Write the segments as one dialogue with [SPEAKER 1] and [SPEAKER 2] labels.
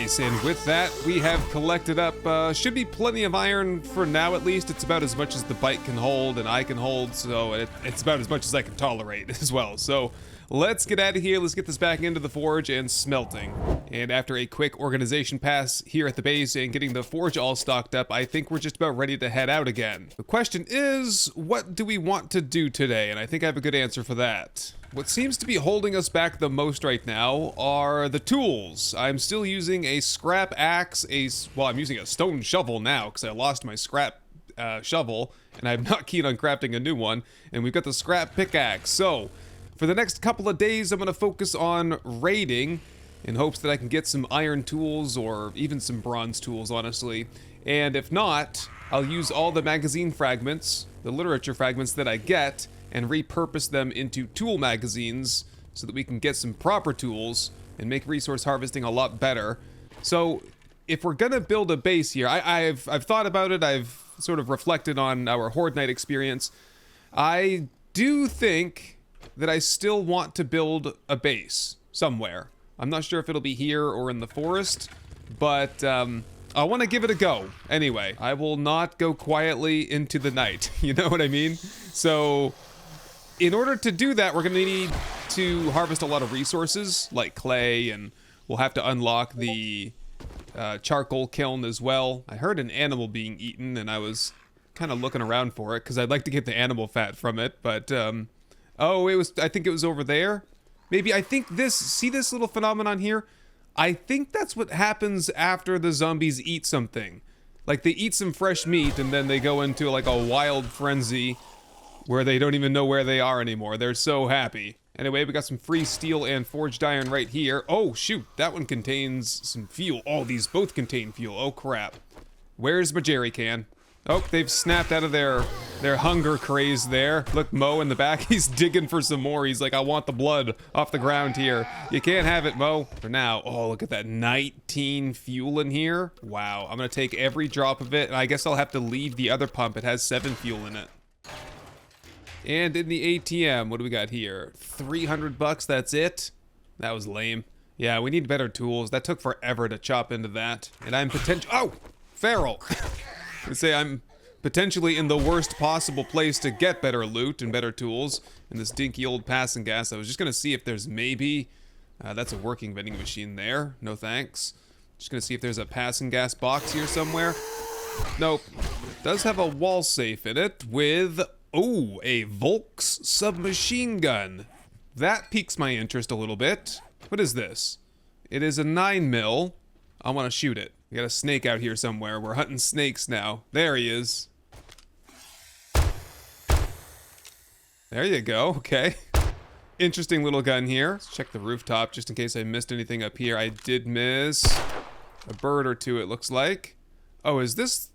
[SPEAKER 1] base, and with that, we have collected up, should be plenty of iron for now at least. It's about as much as the bike can hold and I can hold, so it's about as much as I can tolerate as well. So let's get out of here, let's get this back into the forge and smelting. And after a quick organization pass here at the base and getting the forge all stocked up, I think we're just about ready to head out again. The question is, what do we want to do today? And I think I have a good answer for that. What seems to be holding us back the most right now are the tools. I'm still using a scrap axe, well, I'm using a stone shovel now because I lost my scrap shovel, and I'm not keen on crafting a new one. And we've got the scrap pickaxe. So for the next couple of days, I'm going to focus on raiding in hopes that I can get some iron tools or even some bronze tools, honestly. And if not, I'll use all the magazine fragments, the literature fragments that I get, and repurpose them into tool magazines so that we can get some proper tools and make resource harvesting a lot better. So if we're gonna build a base here, I've thought about it, I've sort of reflected on our Horde Night experience. I do think that I still want to build a base somewhere. I'm not sure if it'll be here or in the forest, but I want to give it a go. Anyway, I will not go quietly into the night. You know what I mean? So in order to do that, we're going to need to harvest a lot of resources, like clay, and we'll have to unlock the charcoal kiln as well. I heard an animal being eaten, and I was kind of looking around for it, because I'd like to get the animal fat from it, but, oh, I think it was over there. Maybe, I think see this little phenomenon here? I think that's what happens after the zombies eat something. Like, they eat some fresh meat, and then they go into, like, a wild frenzy where they don't even know where they are anymore. They're so happy. Anyway, we got some free steel and forged iron right here. Oh, shoot, that one contains some fuel. Oh, these both contain fuel. Oh, crap. Where's my jerry can? Oh, they've snapped out of their hunger craze there. Look, Mo in the back, he's digging for some more. He's like, I want the blood off the ground here. You can't have it, Mo, for now. Oh, look at that 19 fuel in here. Wow, I'm gonna take every drop of it, and I guess I'll have to leave the other pump. It has 7 fuel in it. And in the ATM, what do we got here? 300 bucks, that's it? That was lame. Yeah, we need better tools. That took forever to chop into that. And I'm oh, feral. I'm potentially in the worst possible place to get better loot and better tools in this dinky old passing gas. I was just gonna see if there's maybe, that's a working vending machine there. No thanks. Just gonna see if there's a passing gas box here somewhere. Nope. It does have a wall safe in it with, oh, a Volks submachine gun. That piques my interest a little bit. What is this? It is a 9mm. I want to shoot it. We got a snake out here somewhere. We're hunting snakes now. There he is. There you go. Okay. Interesting little gun here. Let's check the rooftop just in case I missed anything up here. I did miss a bird or two, it looks like. Oh, is this...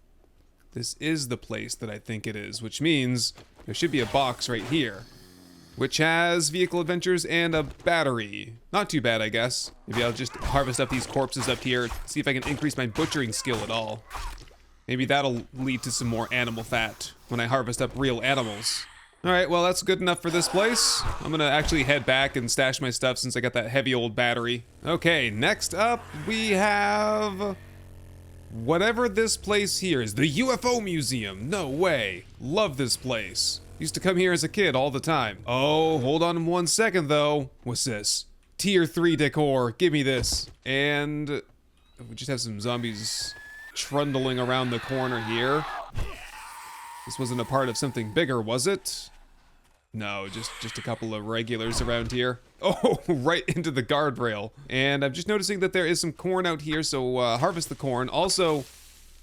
[SPEAKER 1] This is the place that I think it is, which means there should be a box right here, which has vehicle adventures and a battery. Not too bad, I guess. Maybe I'll just harvest up these corpses up here, see if I can increase my butchering skill at all. Maybe that'll lead to some more animal fat when I harvest up real animals. Alright, well, that's good enough for this place. I'm gonna actually head back and stash my stuff since I got that heavy old battery. Okay, next up we have... whatever this place here is. The UFO Museum. No way. Love this place. Used to come here as a kid all the time. Oh, hold on 1 second though. What's this? Tier 3 decor. Give me this. And we just have some zombies trundling around the corner here. This wasn't a part of something bigger, was it? No, just a couple of regulars around here. Oh, right into the guardrail. And I'm just noticing that there is some corn out here, so harvest the corn. Also,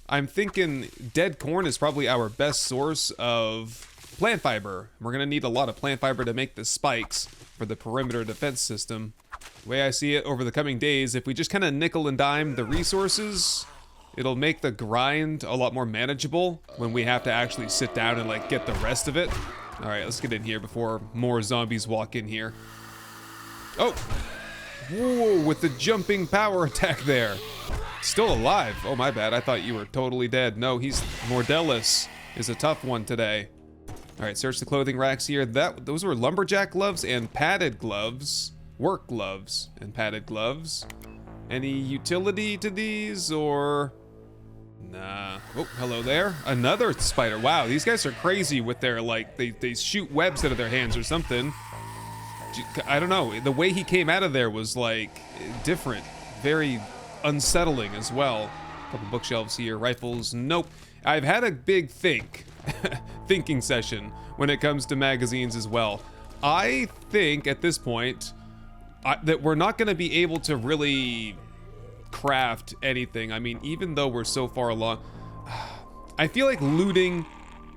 [SPEAKER 1] I'm thinking dead corn is probably our best source of plant fiber. We're gonna need a lot of plant fiber to make the spikes for the perimeter defense system. The way I see it over the coming days, if we just kind of nickel and dime the resources, it'll make the grind a lot more manageable when we have to actually sit down and like get the rest of it. All right, let's get in here before more zombies walk in here. Oh, whoa, with the jumping power attack there. Still alive. Oh, my bad. I thought you were totally dead. No, he's Mordellis is a tough one today. All right, search the clothing racks here. Those were lumberjack gloves and padded gloves. Work gloves and padded gloves. Any utility to these, or... Nah. Oh, hello there. Another spider. Wow, these guys are crazy with their, like, they shoot webs out of their hands or something. I don't know. The way he came out of there was, like, different. Very unsettling as well. Couple bookshelves here. Rifles. Nope. I've had a big thinking session when it comes to magazines as well. I think at this point that we're not going to be able to really craft anything. I mean, even though we're so far along, I feel like looting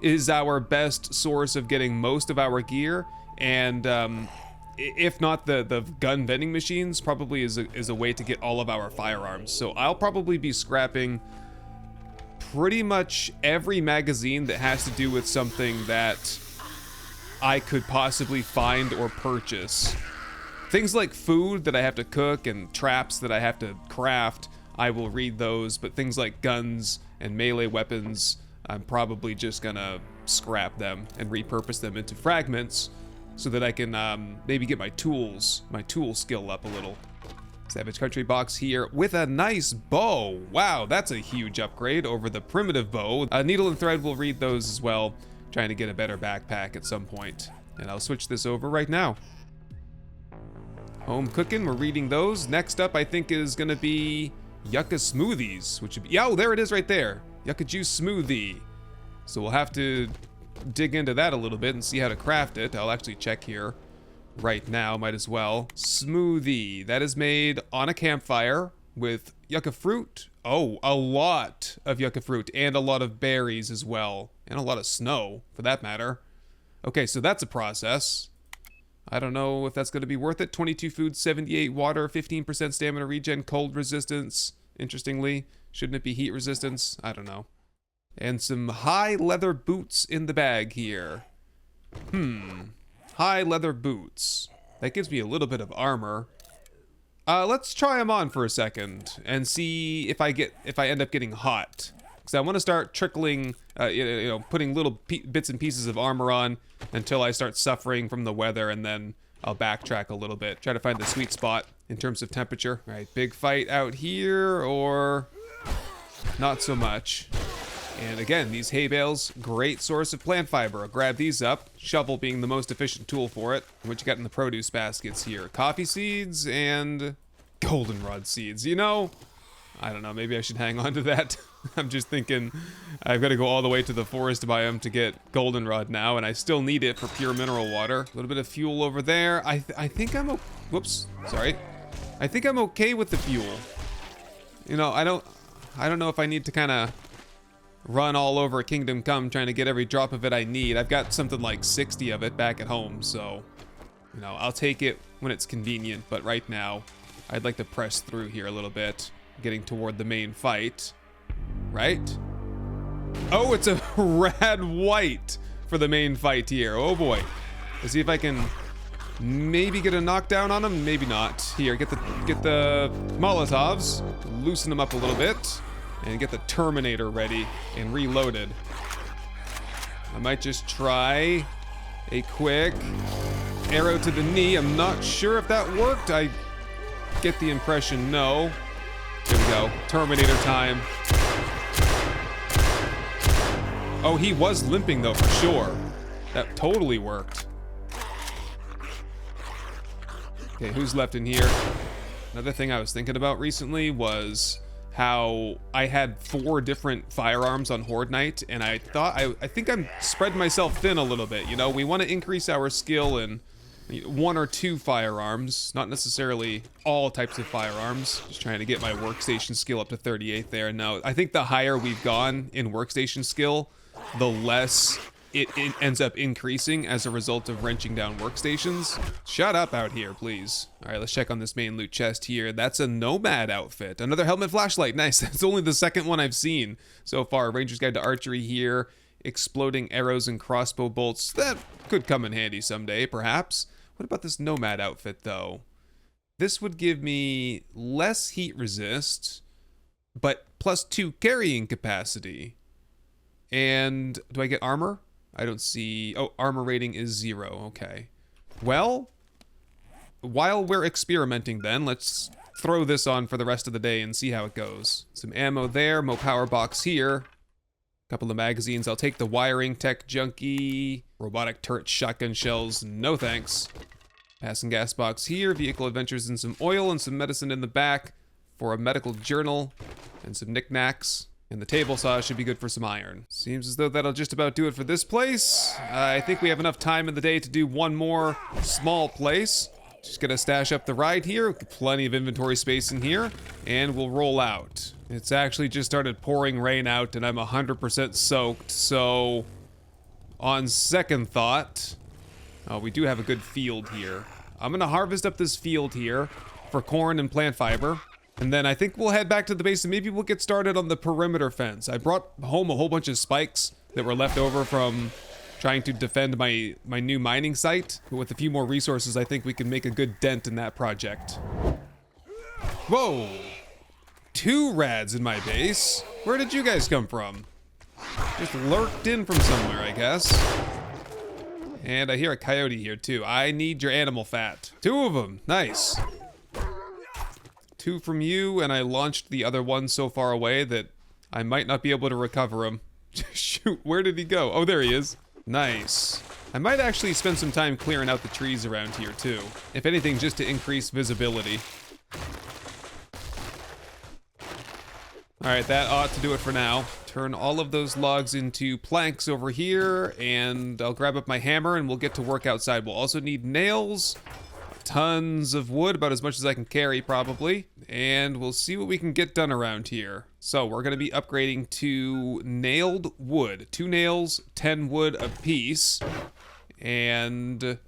[SPEAKER 1] is our best source of getting most of our gear, and if not the gun vending machines, probably is a way to get all of our firearms. So I'll probably be scrapping pretty much every magazine that has to do with something that I could possibly find or purchase. Things like food that I have to cook and traps that I have to craft, I will read those, but things like guns and melee weapons, I'm probably just gonna scrap them and repurpose them into fragments so that I can maybe get my tool skill up a little. Savage Country box here with a nice bow. Wow, that's a huge upgrade over the primitive bow. Needle and thread will read those as well. Trying to get a better backpack at some point. And I'll switch this over right now. Home cooking, we're reading those. Next up, I think, is gonna be yucca smoothies, which would be, oh, there it is right there. Yucca juice smoothie. So we'll have to dig into that a little bit and see how to craft it. I'll actually check here right now, might as well. Smoothie, that is made on a campfire with yucca fruit. Oh, a lot of yucca fruit and a lot of berries as well. And a lot of snow, for that matter. Okay, so that's a process. I don't know if that's going to be worth it. 22 food, 78 water, 15% stamina regen, cold resistance. Interestingly, shouldn't it be heat resistance? I don't know. And some high leather boots in the bag here. High leather boots. That gives me a little bit of armor. Let's try them on for a second and see if I end up getting hot. Because I want to start trickling, putting little bits and pieces of armor on until I start suffering from the weather, and then I'll backtrack a little bit. Try to find the sweet spot in terms of temperature. All right, big fight out here, or not so much. And again, these hay bales, great source of plant fiber. I'll grab these up, shovel being the most efficient tool for it. What you got in the produce baskets here? Coffee seeds and goldenrod seeds. You know, I don't know, maybe I should hang on to that. I'm just thinking I've got to go all the way to the forest biome to get goldenrod now, and I still need it for pure mineral water. A little bit of fuel over there. I think I'm whoops, sorry. I think I'm okay with the fuel. You know, I don't know if I need to kind of run all over Kingdom Come trying to get every drop of it I need. I've got something like 60 of it back at home, so you know, I'll take it when it's convenient, but right now I'd like to press through here a little bit, getting toward the main fight. Right? Oh, it's a rad white for the main fight here. Oh boy. Let's see if I can maybe get a knockdown on him. Maybe not. Here, get the Molotovs, loosen them up a little bit, and get the Terminator ready and reloaded. I might just try a quick arrow to the knee. I'm not sure if that worked. I get the impression no. Here we go. Terminator time. Oh, he was limping though, for sure. That totally worked. Okay, who's left in here? Another thing I was thinking about recently was how I had 4 different firearms on Horde Night, and I thought, I think I'm spreading myself thin a little bit. You know, we want to increase our skill in 1 or 2 firearms, not necessarily all types of firearms. Just trying to get my workstation skill up to 38 there. Now, I think the higher we've gone in workstation skill, the less it ends up increasing as a result of wrenching down workstations. Shut up out here, please. All right, let's check on this main loot chest here. That's a nomad outfit. Another helmet flashlight. Nice. That's only the second one I've seen so far. Ranger's Guide to Archery here. Exploding arrows and crossbow bolts. That could come in handy someday, perhaps. What about this nomad outfit, though? This would give me less heat resist, but +2 carrying capacity. And do I get armor? I don't see. Oh, armor rating is 0. Okay. Well, while we're experimenting then, let's throw this on for the rest of the day and see how it goes. Some ammo there, mo power box here. Couple of magazines. I'll take the wiring tech junkie. Robotic turret shotgun shells, no thanks. Passing gas box here, vehicle adventures and some oil and some medicine in the back for a medical journal and some knickknacks. And the table saw should be good for some iron. Seems as though that'll just about do it for this place. I think we have enough time in the day to do one more small place. Just gonna stash up the ride here, plenty of inventory space in here, and we'll roll out. It's actually just started pouring rain out and I'm 100% soaked, so on second thought, we do have a good field here. I'm gonna harvest up this field here for corn and plant fiber. And then I think we'll head back to the base and maybe we'll get started on the perimeter fence. I brought home a whole bunch of spikes that were left over from trying to defend my new mining site. But with a few more resources, I think we can make a good dent in that project. Whoa! 2 rads in my base? Where did you guys come from? Just lurked in from somewhere, I guess. And I hear a coyote here too. I need your animal fat. 2 of them, nice. 2 from you, and I launched the other one so far away that I might not be able to recover him. Shoot, where did he go? Oh, there he is. Nice. I might actually spend some time clearing out the trees around here too. If anything, just to increase visibility. Alright, that ought to do it for now. Turn all of those logs into planks over here, and I'll grab up my hammer and we'll get to work outside. We'll also need nails. Tons of wood, about as much as I can carry probably, and we'll see what we can get done around here. So we're going to be upgrading to nailed wood. 2 nails, 10 wood a piece, and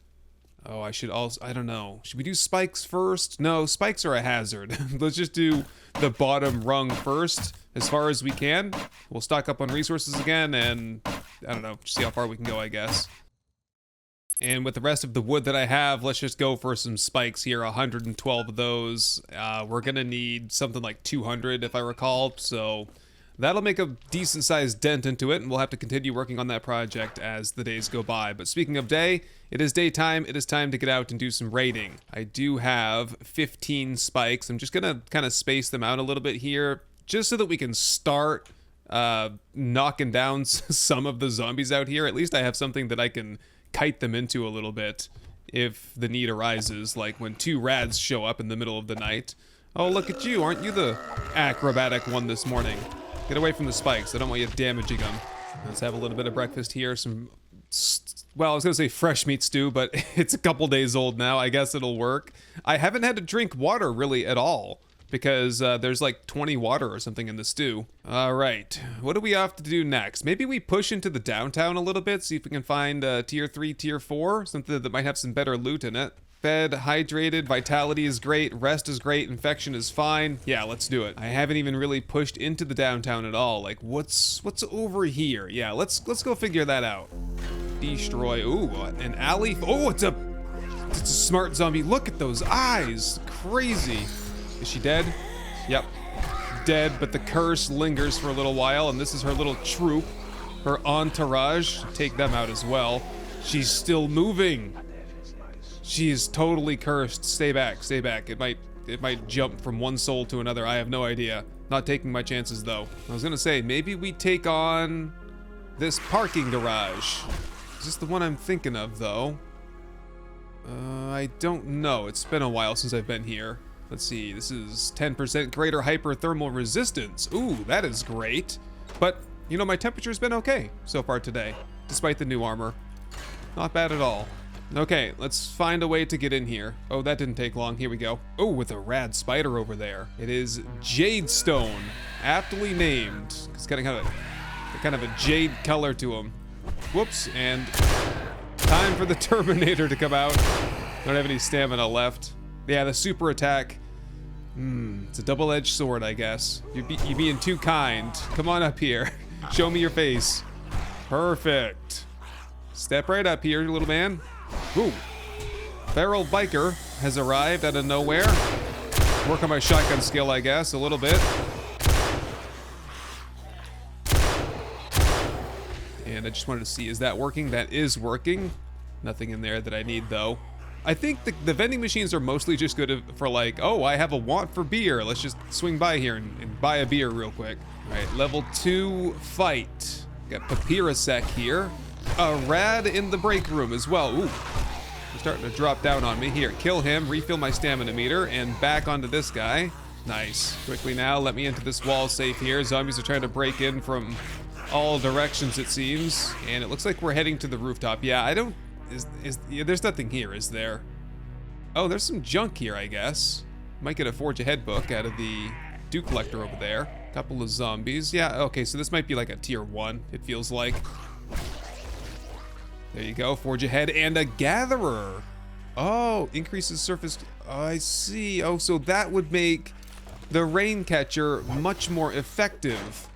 [SPEAKER 1] oh, I don't know. Should we do spikes first? No, spikes are a hazard. Let's just do the bottom rung first as far as we can. We'll stock up on resources again, and I don't know, see how far we can go, I guess. And with the rest of the wood that I have, let's just go for some spikes here, 112 of those. We're gonna need something like 200 if I recall, so that'll make a decent sized dent into it, and we'll have to continue working on that project as the days go by. But speaking of day, it is daytime, it is time to get out and do some raiding. I do have 15 spikes. I'm just gonna kind of space them out a little bit here, just so that we can start knocking down some of the zombies out here. At least I have something that I can kite them into a little bit if the need arises, like when 2 rads show up in the middle of the night. Oh, look at you, aren't you the acrobatic one this morning? Get away from the spikes, I don't want you damaging them. Let's have a little bit of breakfast here, well, I was gonna say fresh meat stew, but it's a couple days old now, I guess it'll work. I haven't had to drink water really at all, because there's like 20 water or something in the stew. All right, what do we have to do next? Maybe we push into the downtown a little bit, see if we can find tier 3, tier 4, something that might have some better loot in it. Fed, hydrated, vitality is great, rest is great, infection is fine. Yeah, let's do it. I haven't even really pushed into the downtown at all. Like, what's over here? Yeah, let's go figure that out. Destroy, ooh, an alley. Oh, it's a smart zombie. Look at those eyes, crazy. Is she dead? Yep. Dead, but the curse lingers for a little while, and this is her little troop, her entourage. Take them out as well. She's still moving. She is totally cursed. Stay back, stay back. It might jump from one soul to another. I have no idea. Not taking my chances though. I was gonna say, maybe we take on this parking garage. Is this the one I'm thinking of though? I don't know. It's been a while since I've been here. Let's see, this is 10% greater hyperthermal resistance. Ooh, that is great. But, you know, my temperature's been okay so far today, despite the new armor. Not bad at all. Okay, let's find a way to get in here. Oh, that didn't take long. Here we go. Oh, with a rad spider over there. It is Jade Stone, aptly named. It's got kind of a jade color to him. Whoops, and time for the Terminator to come out. Don't have any stamina left. Yeah, the super attack. It's a double-edged sword, I guess. You're being too kind. Come on up here. Show me your face. Perfect. Step right up here, little man. Ooh. Feral biker has arrived out of nowhere. Work on my shotgun skill, I guess, a little bit. And I just wanted to see, is that working? That is working. Nothing in there that I need, though. I think the vending machines are mostly just good for like, oh, I have a want for beer. Let's just swing by here and buy a beer real quick. All right, level 2 fight. Got Papyrusec here. A rad in the break room as well. Ooh, they're starting to drop down on me. Here, kill him, refill my stamina meter, and back onto this guy. Nice. Quickly now, let me into this wall safe here. Zombies are trying to break in from all directions, it seems. And it looks like we're heading to the rooftop. Yeah, I don't... Yeah, there's nothing here, is there? Oh, there's some junk here, I guess. Might get a Forge Ahead book out of the Dew Collector over there. Couple of zombies. Yeah, okay, so this might be like a tier 1, it feels like. There you go, Forge Ahead and a Gatherer. Oh, increases surface... Oh, I see. Oh, so that would make the Rain Catcher much more effective.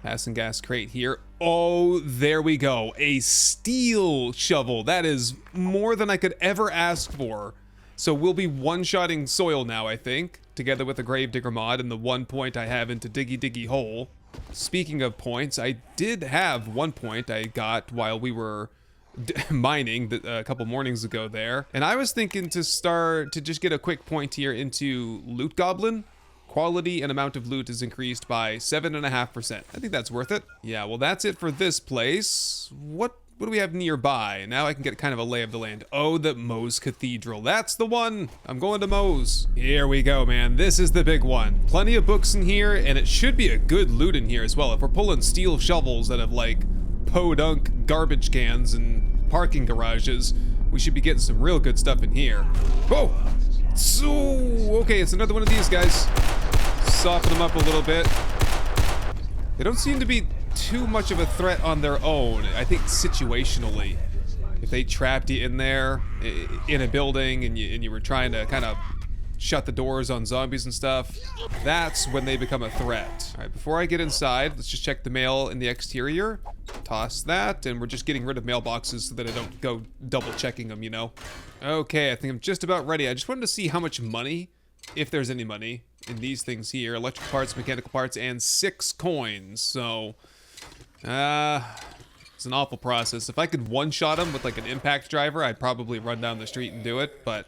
[SPEAKER 1] Acid gas crate here. Oh, there we go. A steel shovel. That is more than I could ever ask for. So we'll be one-shotting soil now, I think, together with the Gravedigger mod and the 1 point I have into Diggy Diggy Hole. Speaking of points, I did have 1 point I got while we were mining a couple mornings ago there. And I was thinking to just get a quick point here into Loot Goblin. Quality and amount of loot is increased by 7.5%. I think that's worth it. Yeah, well, that's it for this place. What do we have nearby? Now I can get kind of a lay of the land. Oh, the Mose Cathedral. That's the one. I'm going to Mose. Here we go, man. This is the big one. Plenty of books in here, and it should be a good loot in here as well. If we're pulling steel shovels out of, like, podunk garbage cans and parking garages, we should be getting some real good stuff in here. Whoa! So, okay, it's another one of these guys. Soften them up a little bit. They don't seem to be too much of a threat on their own. I think situationally, if they trapped you in there, in a building, and you were trying to kind of shut the doors on zombies and stuff, that's when they become a threat. All right, before I get inside, let's just check the mail in the exterior. Toss that, and we're just getting rid of mailboxes so that I don't go double checking them, you know? Okay, I think I'm just about ready. I just wanted to see how much money, if there's any money, in these things here. Electrical parts, mechanical parts, and 6 coins. So, it's an awful process. If I could one-shot them with like an impact driver, I'd probably run down the street and do it, but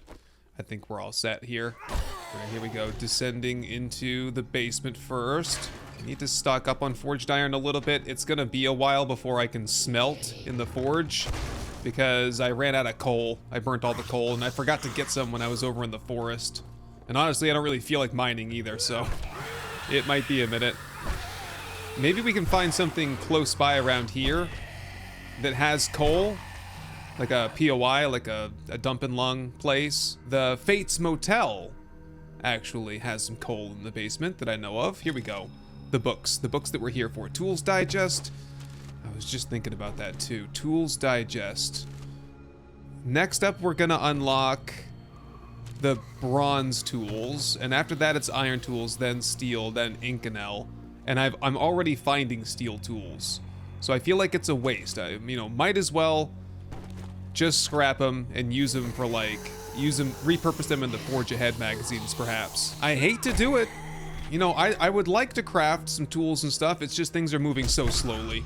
[SPEAKER 1] I think we're all set here. All right, here we go. Descending into the basement first. I need to stock up on forged iron a little bit. It's gonna be a while before I can smelt in the forge because I ran out of coal. I burnt all the coal and I forgot to get some when I was over in the forest. And honestly, I don't really feel like mining either, so it might be a minute. Maybe we can find something close by around here that has coal. Like a POI, like a dump and lung place. The Fates Motel actually has some coal in the basement that I know of. Here we go. The books that we're here for. Tools Digest. I was just thinking about that too. Tools Digest. Next up, we're gonna unlock the bronze tools, and after that it's iron tools, then steel, then Inconel. And I'm already finding steel tools, so I feel like it's a waste. Might as well just scrap them and use them for repurpose them in the Forge Ahead magazines, perhaps. I hate to do it. I would like to craft some tools and stuff. It's just things are moving so slowly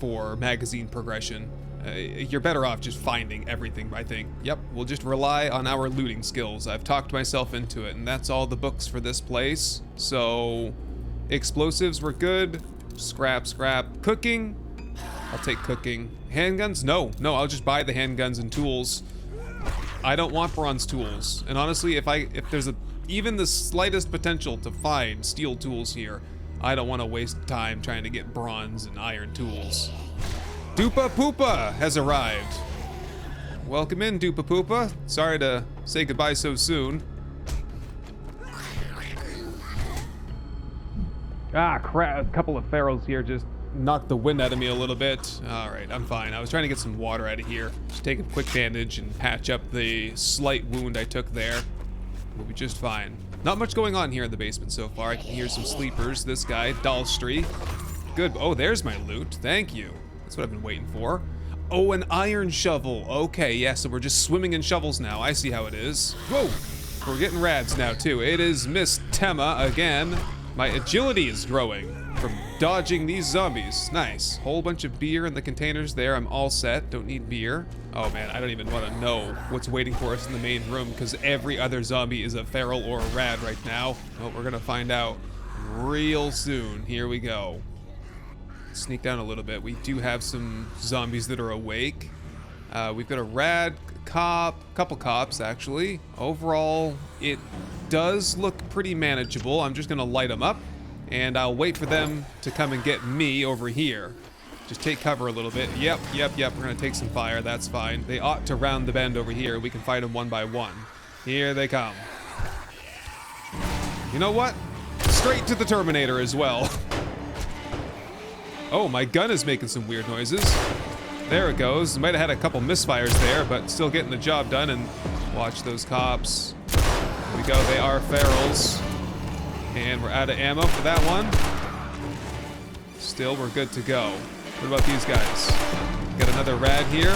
[SPEAKER 1] for magazine progression. You're better off just finding everything, I think. Yep, we'll just rely on our looting skills. I've talked myself into it, and that's all the books for this place. So, explosives were good. Scrap. Cooking. I'll take cooking. Handguns? No, I'll just buy the handguns and tools. I don't want bronze tools. And honestly, if there's even the slightest potential to find steel tools here, I don't want to waste time trying to get bronze and iron tools. Dupa Poopa has arrived. Welcome in, Dupa Poopa. Sorry to say goodbye so soon. Ah, crap. A couple of pharaohs here just knocked the wind out of me a little bit. All right, I'm fine. I was trying to get some water out of here. Just take a quick bandage and patch up the slight wound I took there. We'll be just fine. Not much going on here in the basement so far. I can hear some sleepers. This guy, Dalstry. Good. Oh, there's my loot. Thank you. That's what I've been waiting for. Oh, an iron shovel. Okay, yeah, so we're just swimming in shovels now. I see how it is. Whoa! We're getting rads now, too. It is Miss Tema again. My agility is growing from dodging these zombies. Nice. Whole bunch of beer in the containers there. I'm all set. Don't need beer. Oh man, I don't even want to know what's waiting for us in the main room because every other zombie is a feral or a rad right now. Well, we're gonna find out real soon. Here we go. Sneak down a little bit. We do have some zombies that are awake. We've got a rad cop, couple cops actually. Overall, it does look pretty manageable. I'm just gonna light them up and I'll wait for them to come and get me over here. Just take cover a little bit. Yep. We're gonna take some fire. That's fine. They ought to round the bend over here. We can fight them one by one. Here they come. You know what? Straight to the Terminator as well. Oh, my gun is making some weird noises. There it goes. Might have had a couple misfires there, but still getting the job done. And watch those cops. Here we go. They are ferals. And we're out of ammo for that one. Still, we're good to go. What about these guys? Got another rad here.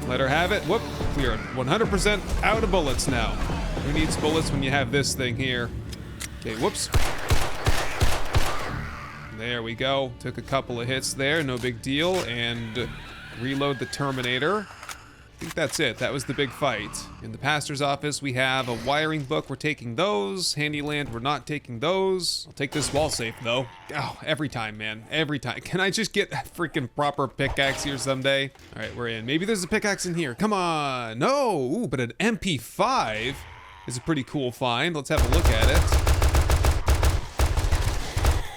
[SPEAKER 1] Let her have it. Whoop. We are 100% out of bullets now. Who needs bullets when you have this thing here? Okay, whoops. There we go. Took a couple of hits there. No big deal. And reload the Terminator. I think that's it. That was the big fight. In the pastor's office, we have a wiring book. We're taking those. Handyland, we're not taking those. I'll take this wall safe, though. Oh, every time, man. Every time. Can I just get a freaking proper pickaxe here someday? All right, we're in. Maybe there's a pickaxe in here. Come on. No. Ooh, but an MP5 is a pretty cool find. Let's have a look at it.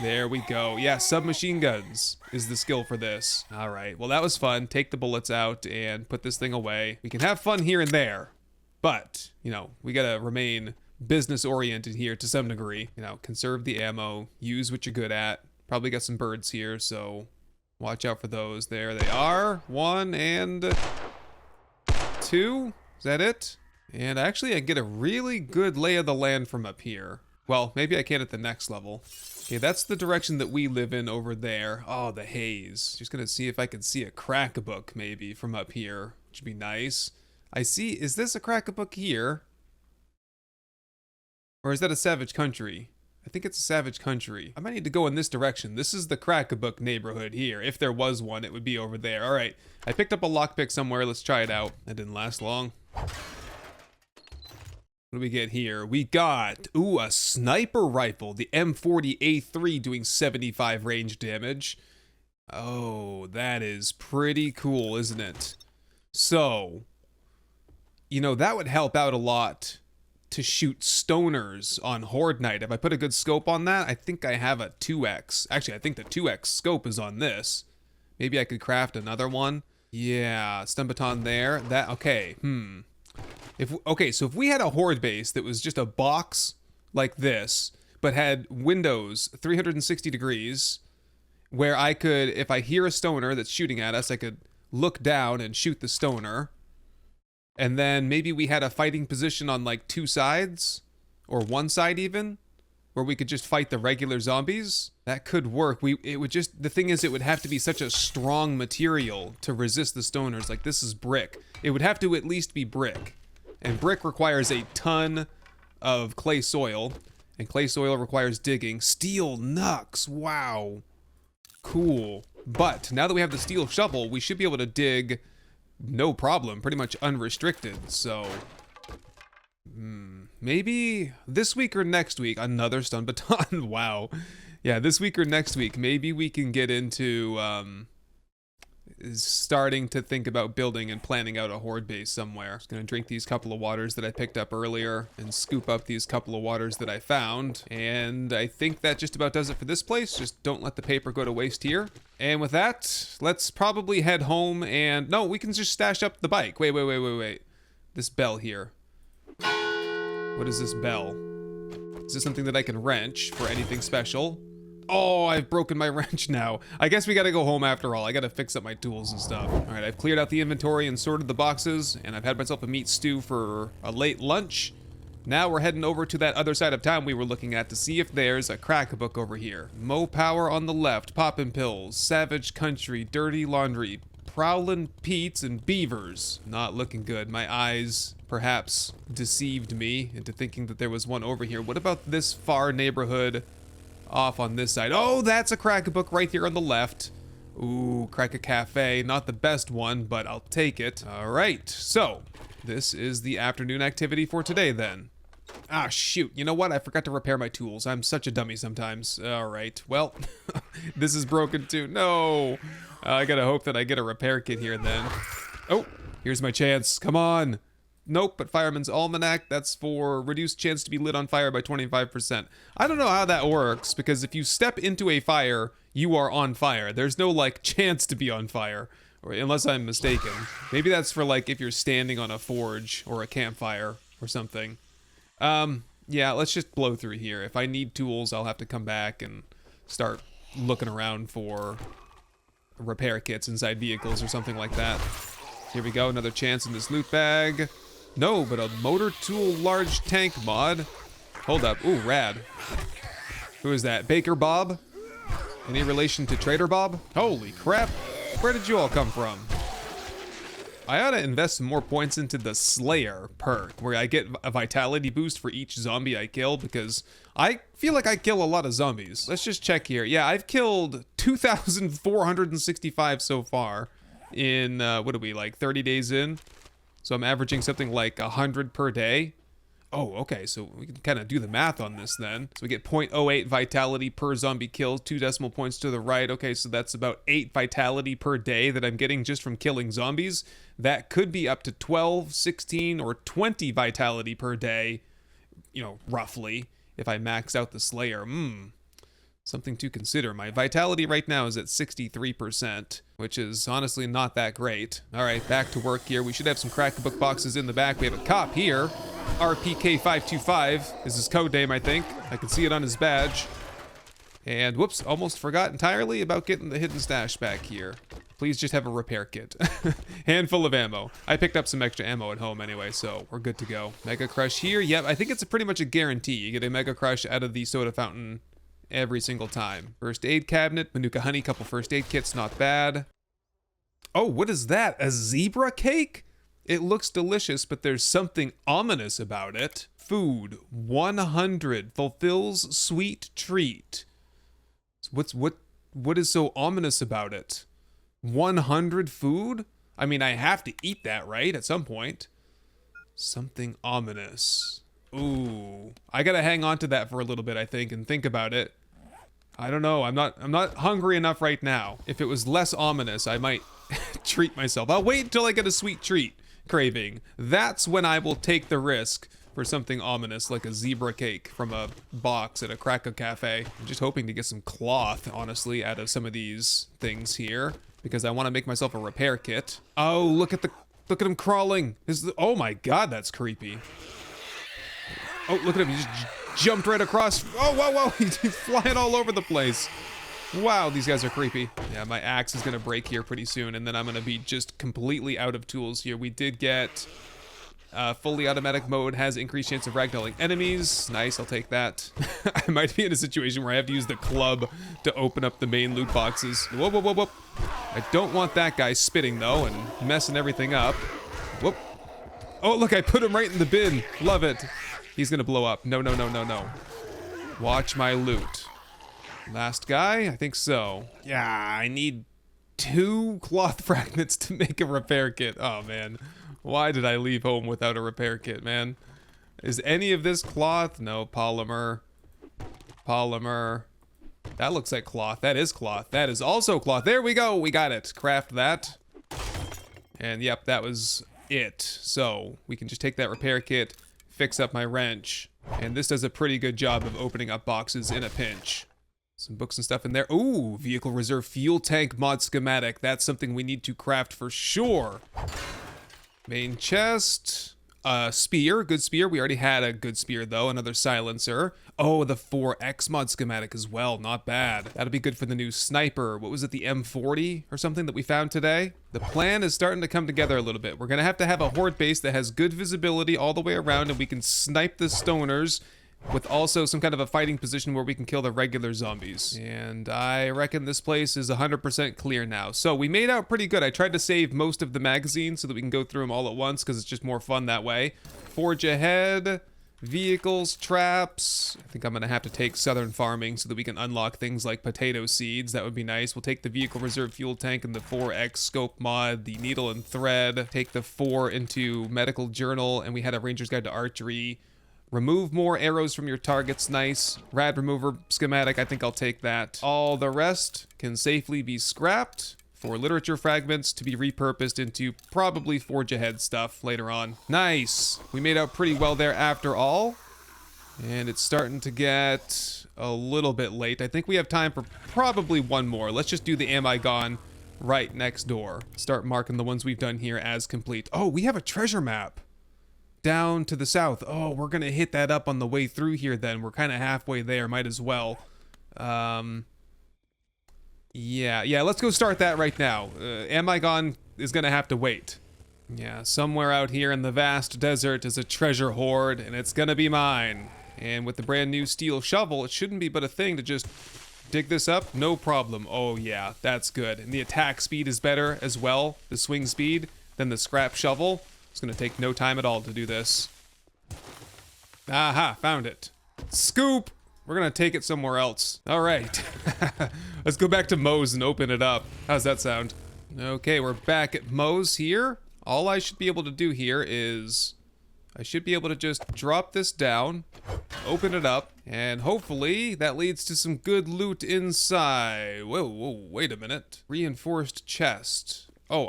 [SPEAKER 1] There we go. Yeah, submachine guns is the skill for this. All right, well, that was fun. Take the bullets out and put this thing away. We can have fun here and there, but, you know, we gotta remain business-oriented here to some degree. You know, conserve the ammo, use what you're good at. Probably got some birds here, so watch out for those. There they are. 1 and 2. Is that it? And actually, I get a really good lay of the land from up here. Well, maybe I can at the next level. Okay, that's the direction that we live in over there. Oh, the haze. Just gonna see if I can see a crack-a-book maybe from up here, which would be nice. I see, is this a crack-a-book here? Or is that a savage country? I think it's a savage country. I might need to go in this direction. This is the crack-a-book neighborhood here. If there was one, it would be over there. All right, I picked up a lockpick somewhere. Let's try it out. That didn't last long. What do we get here? We got, ooh, a sniper rifle. The M40A3 doing 75 range damage. Oh, that is pretty cool, isn't it? So, you know, that would help out a lot to shoot stoners on Horde Night. If I put a good scope on that, I think I have a 2X. Actually, I think the 2X scope is on this. Maybe I could craft another one. Yeah, stun baton there. That, okay, Okay, so if we had a horde base that was just a box like this, but had windows 360 degrees, where I could, if I hear a stoner that's shooting at us, I could look down and shoot the stoner. And then maybe we had a fighting position on like 2 sides, or 1 side even, where we could just fight the regular zombies. That could work. It would just, the thing is, it would have to be such a strong material to resist the stoners. Like, this is brick. It would have to at least be brick. And brick requires a ton of clay soil, and clay soil requires digging. Steel knucks, wow. Cool. But now that we have the steel shovel, we should be able to dig no problem, pretty much unrestricted. So, maybe this week or next week, another stun baton. Wow. Yeah, this week or next week, maybe we can get into, starting to think about building and planning out a horde base somewhere. Just gonna drink these couple of waters that I picked up earlier and scoop up these couple of waters that I found. And I think that just about does it for this place. Just don't let the paper go to waste here. And with that, let's probably head home and... No, we can just stash up the bike. Wait. This bell here. What is this bell? Is this something that I can wrench for anything special? Oh, I've broken my wrench now. I guess we gotta go home after all. I gotta fix up my tools and stuff. All right, I've cleared out the inventory and sorted the boxes, and I've had myself a meat stew for a late lunch. Now we're heading over to that other side of town we were looking at to see if there's a crack-a-book over here. Mo Power on the left, poppin' pills, savage country, dirty laundry, prowlin' Pete's, and beavers. Not looking good. My eyes perhaps deceived me into thinking that there was one over here. What about this far neighborhood off on this side. Oh, that's a crack-a-book right here on the left. Ooh, crack-a-cafe. Not the best one, but I'll take it. All right, so this is the afternoon activity for today then. Ah, shoot. You know what? I forgot to repair my tools. I'm such a dummy sometimes. All right. Well, this is broken too. No. I gotta hope that I get a repair kit here then. Oh, here's my chance. Come on. Nope, but Fireman's Almanac, that's for reduced chance to be lit on fire by 25%. I don't know how that works, because if you step into a fire, you are on fire. There's no, like, chance to be on fire, or, unless I'm mistaken. Maybe that's for, like, if you're standing on a forge or a campfire or something. Yeah, let's just blow through here. If I need tools, I'll have to come back and start looking around for repair kits inside vehicles or something like that. Here we go, another chance in this loot bag. No, but a motor tool large tank mod. Hold up. Ooh, rad. Who is that? Baker Bob? Any relation to Trader Bob? Holy crap. Where did you all come from? I ought to invest some more points into the Slayer perk, where I get a vitality boost for each zombie I kill, because I feel like I kill a lot of zombies. Let's just check here. Yeah, I've killed 2,465 so far in, what are we, like 30 days in? So I'm averaging something like 100 per day. Oh, okay, so we can kind of do the math on this then. So we get 0.08 vitality per zombie kill, 2 decimal points to the right. Okay, so that's about 8 vitality per day that I'm getting just from killing zombies. That could be up to 12, 16, or 20 vitality per day, you know, roughly, if I max out the Slayer. Something to consider. My vitality right now is at 63%, which is honestly not that great. All right, back to work here. We should have some crack-a-book boxes in the back. We have a cop here. RPK525 is his code name, I think. I can see it on his badge. And whoops, almost forgot entirely about getting the hidden stash back here. Please just have a repair kit. Handful of ammo. I picked up some extra ammo at home anyway, so we're good to go. Mega Crush here. Yep, I think it's pretty much a guarantee. You get a Mega Crush out of the soda fountain every single time. First aid cabinet, Manuka honey, couple first aid kits, not bad. Oh, what is that? A zebra cake? It looks delicious, but there's something ominous about it. Food, 100, fulfills sweet treat. What is so ominous about it? 100 food? I mean, I have to eat that, right? At some point. Something ominous. Ooh, I gotta hang on to that for a little bit, I think, and think about it. I don't know. I'm not hungry enough right now. If it was less ominous, I might treat myself. I'll wait until I get a sweet treat craving. That's when I will take the risk for something ominous, like a zebra cake from a box at a crack-a-cafe. I'm just hoping to get some cloth, honestly, out of some of these things here, because I want to make myself a repair kit. Oh, look at him crawling. Oh my God, that's creepy. Oh, look at him. He just jumped right across. Oh, whoa. He's flying all over the place. Wow, these guys are creepy. Yeah, my axe is going to break here pretty soon, and then I'm going to be just completely out of tools here. We did get fully automatic mode, has increased chance of ragdolling enemies. Nice, I'll take that. I might be in a situation where I have to use the club to open up the main loot boxes. Whoa. I don't want that guy spitting, though, and messing everything up. Whoop. Oh, look, I put him right in the bin. Love it. He's gonna blow up. No. Watch my loot. Last guy? I think so. Yeah, I need 2 cloth fragments to make a repair kit. Oh, man. Why did I leave home without a repair kit, man? Is any of this cloth? No, polymer. Polymer. That looks like cloth. That is cloth. That is also cloth. There we go. We got it. Craft that. And yep, that was it. So we can just take that repair kit, fix up my wrench, and this does a pretty good job of opening up boxes in a pinch. Some books and stuff in there. Ooh, vehicle reserve fuel tank mod schematic. That's something we need to craft for sure. Main chest. Spear, good spear. We already had a good spear though, another silencer. Oh, the 4X mod schematic as well, not bad. That'll be good for the new sniper. What was it, the M40 or something that we found today? The plan is starting to come together a little bit. We're gonna have to have a horde base that has good visibility all the way around, and we can snipe the stoners with also some kind of a fighting position where we can kill the regular zombies. And I reckon this place is 100% clear now. So we made out pretty good. I tried to save most of the magazines so that we can go through them all at once because it's just more fun that way. Forge ahead. Vehicles, traps. I think I'm gonna have to take southern farming so that we can unlock things like potato seeds. That would be nice. We'll take the vehicle reserve fuel tank and the 4x scope mod, the needle and thread, take the 4 into medical journal, and we had a ranger's guide to archery. Remove more arrows from your targets, nice. Rad remover schematic, I think I'll take that. All the rest can safely be scrapped for literature fragments to be repurposed into probably Forge Ahead stuff later on. Nice! We made out pretty well there after all. And it's starting to get a little bit late. I think we have time for probably one more. Let's just do the Am I Gone right next door. Start marking the ones we've done here as complete. Oh, we have a treasure map down to the south. Oh, we're gonna hit that up on the way through here then. We're kind of halfway there, might as well. Yeah, let's go start that right now. Am I Gone is gonna have to wait. Yeah, somewhere out here in the vast desert is a treasure hoard, and it's gonna be mine. And with the brand new steel shovel, it shouldn't be but a thing to just dig this up, no problem. Oh yeah, that's good. And the attack speed is better as well, the swing speed, than the scrap shovel. It's gonna take no time at all to do this. Aha, found it. Scoop! We're gonna take it somewhere else. All right, let's go back to Moe's and open it up. How's that sound? Okay, we're back at Moe's here. All I should be able to do here is, I should be able to just drop this down, open it up, and hopefully that leads to some good loot inside. Whoa, wait a minute. Reinforced chest. Oh,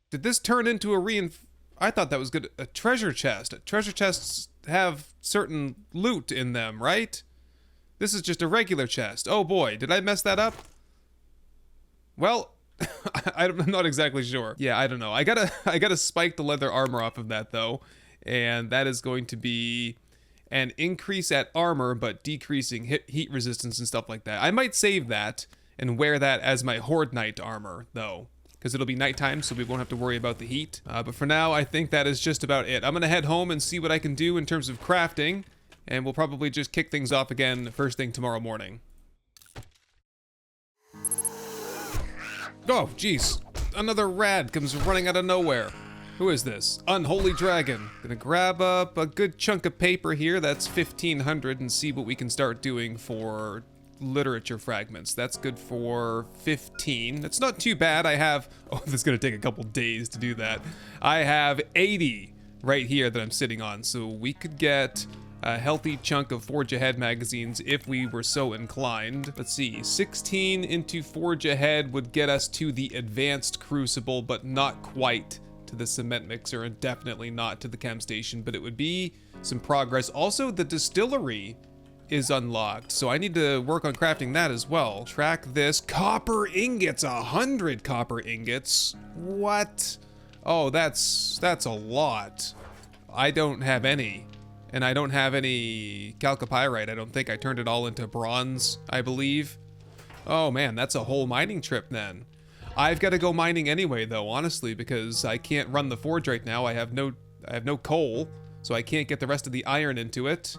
[SPEAKER 1] did this turn into a I thought that was good. A treasure chest. Treasure chests have certain loot in them, right? This is just a regular chest. Oh boy, did I mess that up? Well, I'm not exactly sure. Yeah, I don't know. I gotta spike the leather armor off of that though, and that is going to be an increase at armor, but decreasing heat resistance and stuff like that. I might save that and wear that as my Horde Knight armor though, because it'll be nighttime, so we won't have to worry about the heat. But for now, I think that is just about it. I'm gonna head home and see what I can do in terms of crafting, and we'll probably just kick things off again first thing tomorrow morning. Oh, jeez. Another rad comes running out of nowhere. Who is this? Unholy Dragon. Gonna grab up a good chunk of paper here. That's 1,500 and see what we can start doing for literature fragments. That's good for 15. That's not too bad. I have, oh, this is gonna take a couple days to do that. I have 80 right here that I'm sitting on. So we could get a healthy chunk of Forge Ahead magazines if we were so inclined. Let's see, 16 into Forge Ahead would get us to the advanced crucible, but not quite to the cement mixer, and definitely not to the chem station, but it would be some progress. Also, the distillery is unlocked, so I need to work on crafting that as well. Track this. Copper ingots, 100 copper ingots. What? Oh, that's a lot. I don't have any. And I don't have any chalcopyrite. I don't think. I turned it all into bronze, I believe. Oh man, that's a whole mining trip then. I've got to go mining anyway though, honestly, because I can't run the forge right now. I have no coal, so I can't get the rest of the iron into it.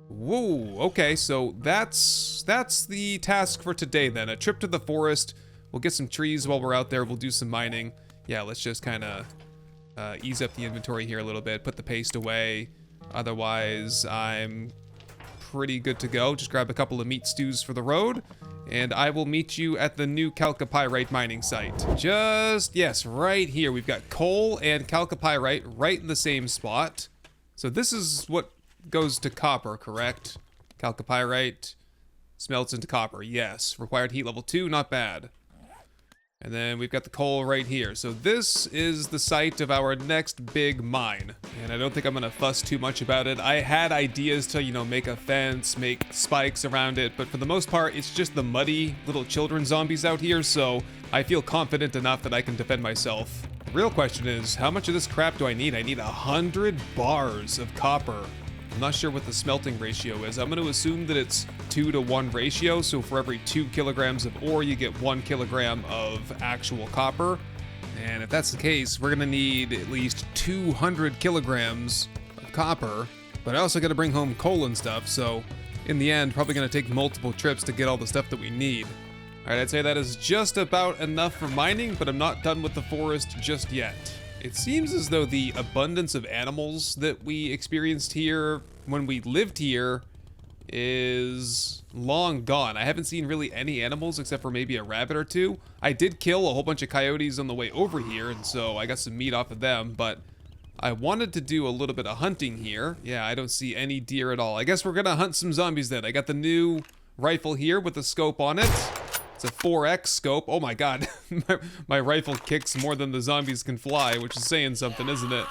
[SPEAKER 1] Whoa, okay, so that's the task for today then. A trip to the forest. We'll get some trees while we're out there. We'll do some mining. Yeah, let's just kind of ease up the inventory here a little bit, put the paste away. Otherwise, I'm pretty good to go. Just grab a couple of meat stews for the road, and I will meet you at the new chalcopyrite mining site. Yes, right here. We've got coal and chalcopyrite right in the same spot. So this is what goes to copper, correct? Chalcopyrite smelts into copper, yes. Required heat level 2, not bad. And then we've got the coal right here. So this is the site of our next big mine. And I don't think I'm gonna fuss too much about it. I had ideas to, you know, make a fence, make spikes around it, but for the most part, it's just the muddy little children zombies out here, so I feel confident enough that I can defend myself. The real question is, how much of this crap do I need? I need 100 bars of copper. I'm not sure what the smelting ratio is. I'm going to assume that it's 2-to-1 ratio, so for every 2 kilograms of ore, you get 1 kilogram of actual copper. And if that's the case, we're going to need at least 200 kilograms of copper, but I also got to bring home coal and stuff, so in the end, probably going to take multiple trips to get all the stuff that we need. All right, I'd say that is just about enough for mining, but I'm not done with the forest just yet. It seems as though the abundance of animals that we experienced here when we lived here is long gone. I haven't seen really any animals except for maybe a rabbit or two. I did kill a whole bunch of coyotes on the way over here, and so I got some meat off of them, but I wanted to do a little bit of hunting here. Yeah, I don't see any deer at all. I guess we're gonna hunt some zombies then. I got the new rifle here with the scope on it. It's a 4X scope. Oh my god. my rifle kicks more than the zombies can fly, which is saying something, isn't it?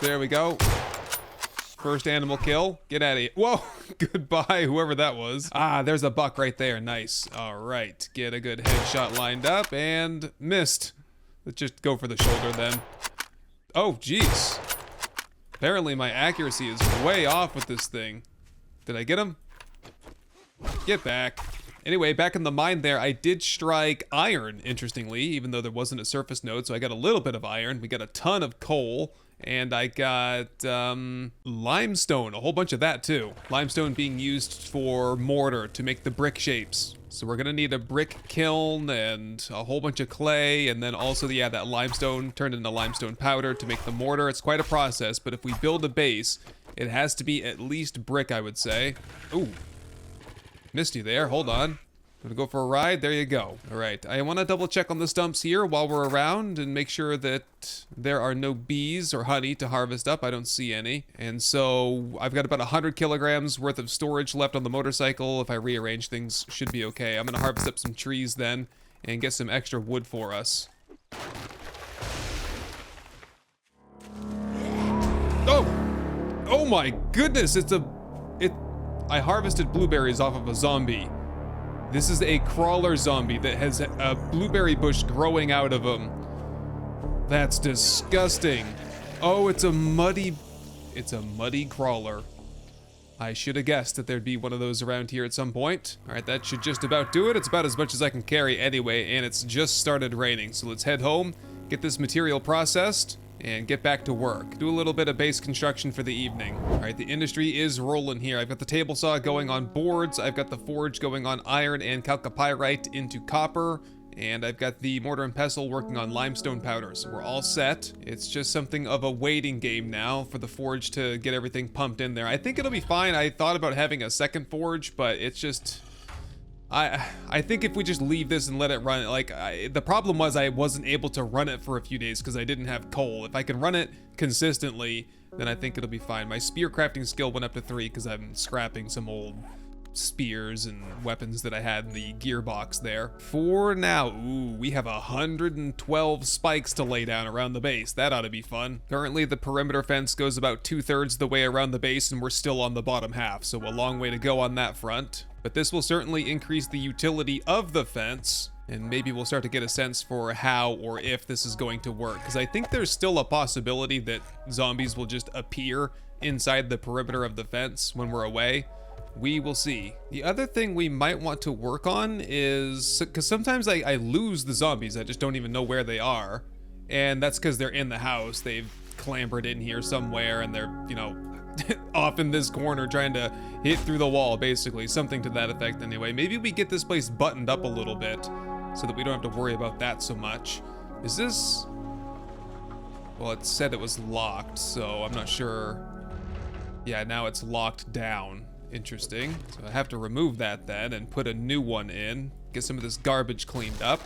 [SPEAKER 1] There we go. First animal kill. Get out of here. Whoa! Goodbye, whoever that was. Ah, there's a buck right there. Nice. All right. Get a good headshot lined up and missed. Let's just go for the shoulder then. Oh, jeez. Apparently my accuracy is way off with this thing. Did I get him? Get back. Anyway, back in the mine there, I did strike iron, interestingly, even though there wasn't a surface node, so I got a little bit of iron. We got a ton of coal, and I got limestone, a whole bunch of that too. Limestone being used for mortar to make the brick shapes. So we're gonna need a brick kiln and a whole bunch of clay, and then also, yeah, that limestone turned into limestone powder to make the mortar. It's quite a process, but if we build a base, it has to be at least brick, I would say. Ooh. Missed you there. Hold on. Gonna go for a ride. There you go. All right. I want to double check on the stumps here while we're around and make sure that there are no bees or honey to harvest up. I don't see any. And so I've got about 100 kilograms worth of storage left on the motorcycle. If I rearrange things, should be okay. I'm gonna harvest up some trees then and get some extra wood for us. Oh! Oh my goodness! I harvested blueberries off of a zombie. This is a crawler zombie that has a blueberry bush growing out of him. That's disgusting. Oh, it's a muddy crawler. I should have guessed that there'd be one of those around here at some point. All right, that should just about do it. It's about as much as I can carry anyway, and it's just started raining. So let's head home, get this material processed, and get back to work. Do a little bit of base construction for the evening. All right, the industry is rolling here. I've got the table saw going on boards. I've got the forge going on iron and chalcopyrite into copper. And I've got the mortar and pestle working on limestone powder. So we're all set. It's just something of a waiting game now for the forge to get everything pumped in there. I think it'll be fine. I thought about having a second forge, but it's just... I think if we just leave this and let it run, the problem was I wasn't able to run it for a few days because I didn't have coal. If I can run it consistently, then I think it'll be fine. My spear crafting skill went up to 3 because I'm scrapping some old spears and weapons that I had in the gearbox there. For now, ooh, we have 112 spikes to lay down around the base. That ought to be fun. Currently, the perimeter fence goes about 2/3 the way around the base, and we're still on the bottom half, so a long way to go on that front. But this will certainly increase the utility of the fence, and maybe we'll start to get a sense for how or if this is going to work, because I think there's still a possibility that zombies will just appear inside the perimeter of the fence when we're away. We will see. The other thing we might want to work on is, because sometimes I lose the zombies, I just don't even know where they are, and that's because they're in the house. They've clambered in here somewhere, and they're, you know, off in this corner trying to hit through the wall, basically. Something to that effect anyway. Maybe we get this place buttoned up a little bit so that we don't have to worry about that so much. Is this... Well, it said it was locked, so I'm not sure. Yeah, now it's locked down. Interesting. So I have to remove that then and put a new one in. Get some of this garbage cleaned up.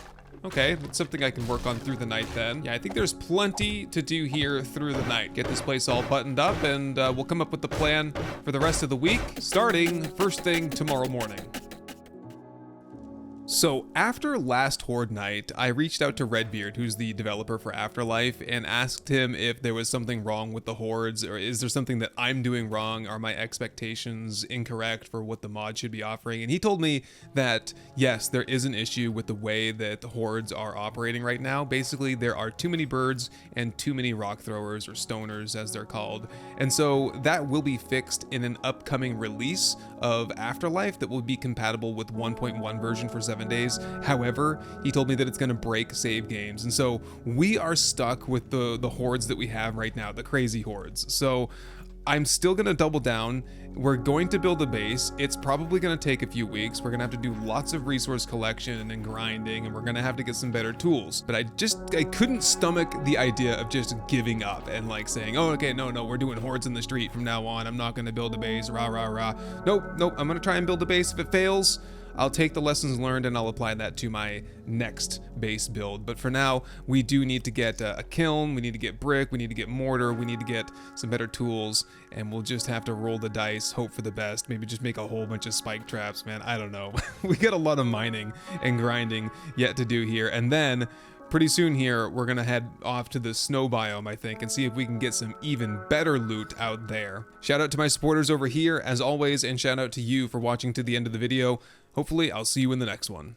[SPEAKER 1] Okay, that's something I can work on through the night then. Yeah, I think there's plenty to do here through the night. Get this place all buttoned up, and we'll come up with the plan for the rest of the week, starting first thing tomorrow morning. So after last Horde night, I reached out to Redbeard, who's the developer for Afterlife, and asked him if there was something wrong with the Hordes, or is there something that I'm doing wrong? Are my expectations incorrect for what the mod should be offering? And he told me that, yes, there is an issue with the way that the Hordes are operating right now. Basically, there are too many birds and too many rock throwers, or stoners as they're called. And so that will be fixed in an upcoming release of Afterlife that will be compatible with 1.1 version for 7 days. However, he told me that it's going to break save games, and so we are stuck with the hordes that we have right now, the crazy hordes. So I'm still going to double down we're going to build a base. It's probably going to take a few weeks. We're going to have to do lots of resource collection and grinding, and we're going to have to get some better tools. But I couldn't stomach the idea of just giving up and like saying, oh, okay, no, we're doing hordes in the street from now on. I'm not going to build a base, rah, rah, rah. Nope, I'm going to try and build a base. If it fails, I'll take the lessons learned and I'll apply that to my next base build. But for now, we do need to get a kiln, we need to get brick, we need to get mortar, we need to get some better tools, and we'll just have to roll the dice, hope for the best, maybe just make a whole bunch of spike traps, man. I don't know. We got a lot of mining and grinding yet to do here. And then pretty soon here, we're gonna head off to the snow biome, I think, and see if we can get some even better loot out there. Shout out to my supporters over here, as always, and shout out to you for watching to the end of the video. Hopefully, I'll see you in the next one.